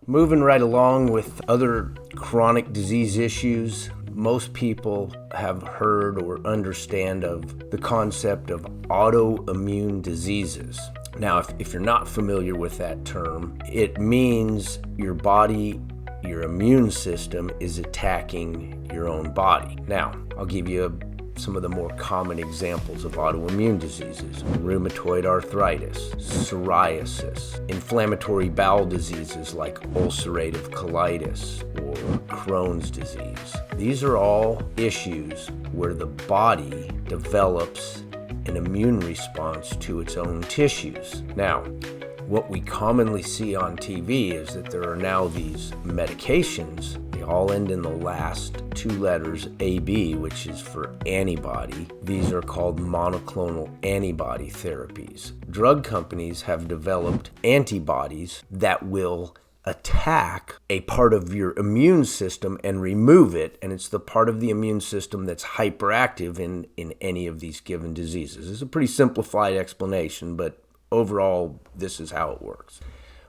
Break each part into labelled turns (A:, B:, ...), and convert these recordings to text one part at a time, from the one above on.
A: Moving right along with other chronic disease issues, most people have heard or understand of the concept of autoimmune diseases. Now, if you're not familiar with that term, it means your body, your immune system is attacking your own body. Now, I'll give you some of the more common examples of autoimmune diseases: rheumatoid arthritis, psoriasis, inflammatory bowel diseases like ulcerative colitis or Crohn's disease. These are all issues where the body develops an immune response to its own tissues. Now, what we commonly see on TV is that there are now these medications. They all end in the last two letters, AB, which is for antibody. These are called monoclonal antibody therapies. Drug companies have developed antibodies that will attack a part of your immune system and remove it, and it's the part of the immune system that's hyperactive in any of these given diseases. It's a pretty simplified explanation, but overall, this is how it works.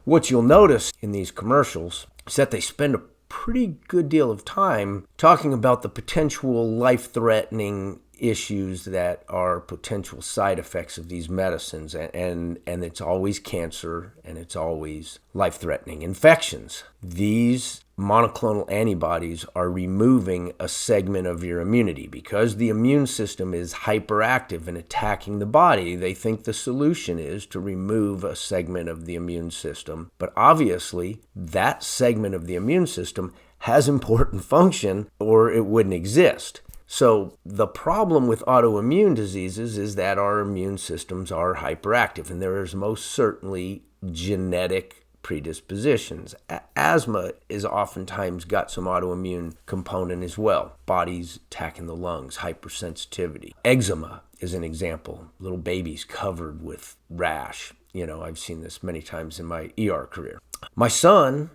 A: What you'll notice in these commercials is that they spend a pretty good deal of time talking about the potential life-threatening issues that are potential side effects of these medicines, and it's always cancer, and it's always life-threatening infections. These monoclonal antibodies are removing a segment of your immunity. Because the immune system is hyperactive and attacking the body, they think the solution is to remove a segment of the immune system. But obviously, that segment of the immune system has important function, or it wouldn't exist. So the problem with autoimmune diseases is that our immune systems are hyperactive, and there is most certainly genetic predispositions. Asthma is oftentimes got some autoimmune component as well. Body's attacking the lungs, hypersensitivity. Eczema is an example. Little babies covered with rash. I've seen this many times in my ER career. My son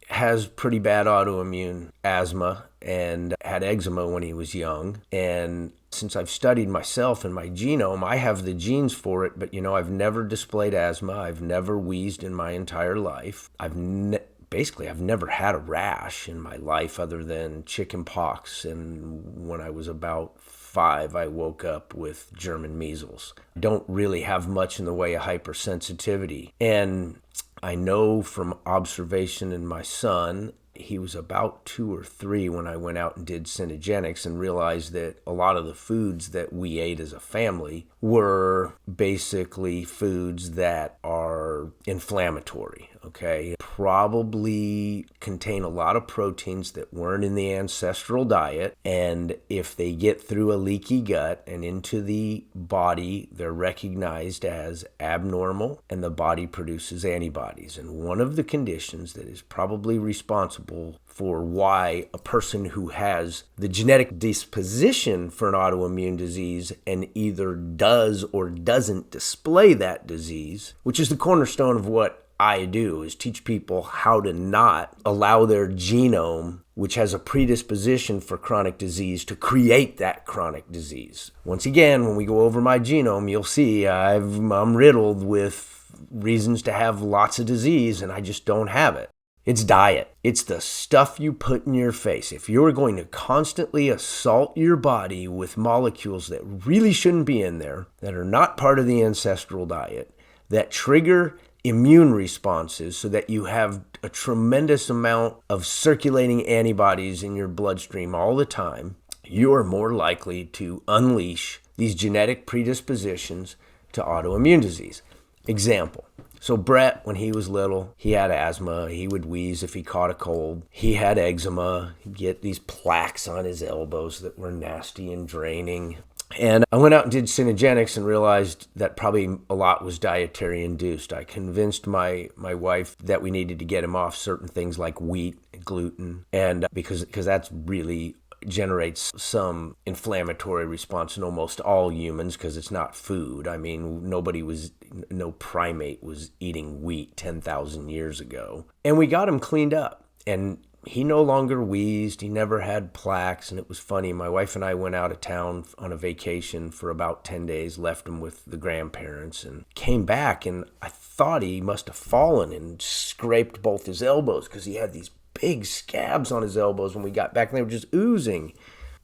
A: has pretty bad autoimmune asthma and had eczema when he was young. And since I've studied myself and my genome, I have the genes for it, but I've never displayed asthma. I've never wheezed in my entire life. I've never had a rash in my life other than chicken pox. And when I was about 5, I woke up with German measles. Don't really have much in the way of hypersensitivity. And I know from observation in my son, he was about 2 or 3 when I went out and did Syngenics and realized that a lot of the foods that we ate as a family were basically foods that are inflammatory, okay? Probably contain a lot of proteins that weren't in the ancestral diet, and if they get through a leaky gut and into the body, they're recognized as abnormal, and the body produces antibodies. And one of the conditions that is probably responsible for why a person who has the genetic disposition for an autoimmune disease and either does or doesn't display that disease, which is the cornerstone of what I do, is teach people how to not allow their genome, which has a predisposition for chronic disease, to create that chronic disease. Once again, when we go over my genome, you'll see I'm riddled with reasons to have lots of disease, and I just don't have it. It's diet. It's the stuff you put in your face. If you're going to constantly assault your body with molecules that really shouldn't be in there, that are not part of the ancestral diet, that trigger immune responses so that you have a tremendous amount of circulating antibodies in your bloodstream all the time, you are more likely to unleash these genetic predispositions to autoimmune disease. Example. So Brett, when he was little, he had asthma. He would wheeze if he caught a cold. He had eczema. He'd get these plaques on his elbows that were nasty and draining. And I went out and did Syngenics and realized that probably a lot was dietary induced. I convinced my wife that we needed to get him off certain things like wheat, gluten, and because that's really generates some inflammatory response in almost all humans because it's not food. I mean, no primate was eating wheat 10,000 years ago. And we got him cleaned up. And he no longer wheezed. He never had plaques. And it was funny. My wife and I went out of town on a vacation for about 10 days, left him with the grandparents, and came back. And I thought he must have fallen and scraped both his elbows because he had these big scabs on his elbows when we got back, and they were just oozing.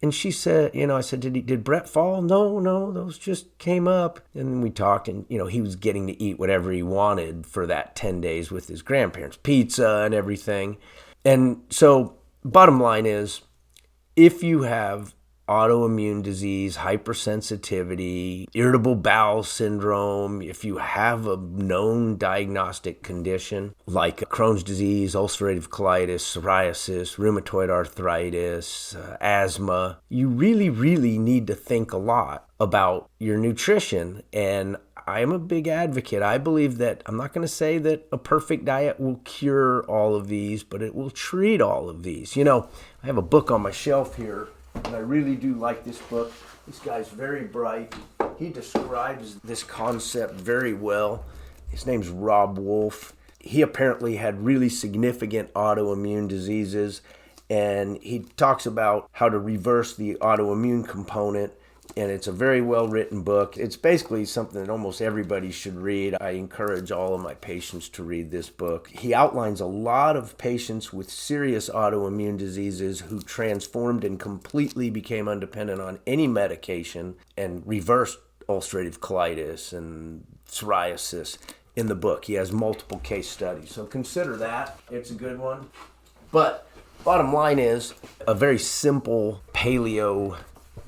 A: And she said, I said, did Brett fall? No, those just came up. And we talked, and, he was getting to eat whatever he wanted for that 10 days with his grandparents, pizza and everything. And so bottom line is, if you have autoimmune disease, hypersensitivity, irritable bowel syndrome, if you have a known diagnostic condition like Crohn's disease, ulcerative colitis, psoriasis, rheumatoid arthritis, asthma, you really, really need to think a lot about your nutrition. And I'm a big advocate. I believe that I'm not going to say that a perfect diet will cure all of these, but it will treat all of these. I have a book on my shelf here, and I really do like this book. This guy's very bright. He describes this concept very well. His name's Rob Wolf. He apparently had really significant autoimmune diseases, and he talks about how to reverse the autoimmune component. And it's a very well-written book. It's basically something that almost everybody should read. I encourage all of my patients to read this book. He outlines a lot of patients with serious autoimmune diseases who transformed and completely became undependent on any medication and reversed ulcerative colitis and psoriasis in the book. He has multiple case studies. So consider that. It's a good one. But bottom line is a very simple paleo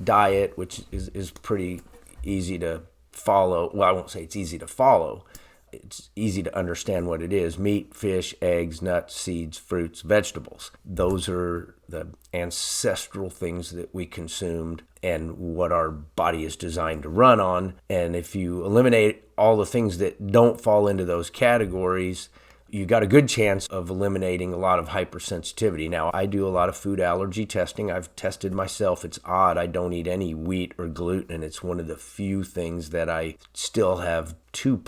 A: diet, which is pretty easy to follow. Well, I won't say it's easy to follow. It's easy to understand what it is. Meat, fish, eggs, nuts, seeds, fruits, vegetables. Those are the ancestral things that we consumed and what our body is designed to run on. And if you eliminate all the things that don't fall into those categories, you got a good chance of eliminating a lot of hypersensitivity. Now, I do a lot of food allergy testing. I've tested myself. It's odd. I don't eat any wheat or gluten. It's one of the few things that I still have 2+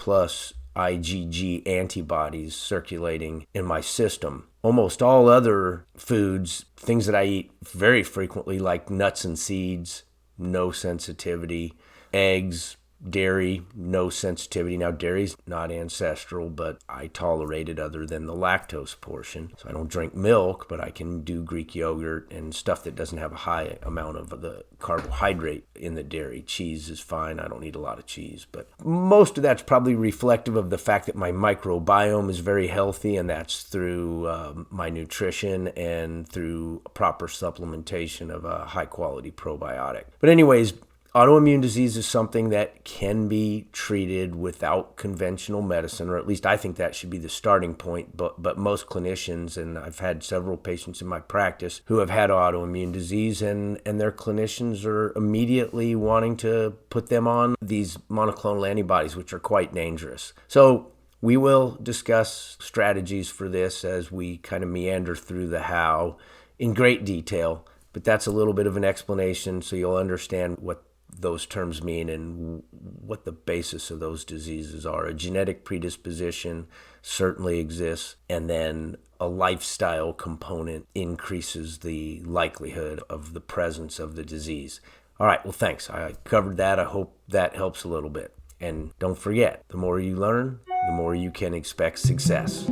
A: IgG antibodies circulating in my system. Almost all other foods, things that I eat very frequently, like nuts and seeds, no sensitivity. Eggs, dairy, no sensitivity. Now, dairy's not ancestral, but I tolerate it other than the lactose portion. So I don't drink milk, but I can do Greek yogurt and stuff that doesn't have a high amount of the carbohydrate in the dairy. Cheese is fine. I don't eat a lot of cheese, but most of that's probably reflective of the fact that my microbiome is very healthy, and that's through my nutrition and through proper supplementation of a high-quality probiotic. But anyways, autoimmune disease is something that can be treated without conventional medicine, or at least I think that should be the starting point. But most clinicians, and I've had several patients in my practice who have had autoimmune disease, and their clinicians are immediately wanting to put them on these monoclonal antibodies, which are quite dangerous. So we will discuss strategies for this as we kind of meander through the how in great detail. But that's a little bit of an explanation so you'll understand what those terms mean and what the basis of those diseases are. A genetic predisposition certainly exists, and then a lifestyle component increases the likelihood of the presence of the disease. All right, well, thanks. I covered that. I hope that helps a little bit. And don't forget, the more you learn, the more you can expect success.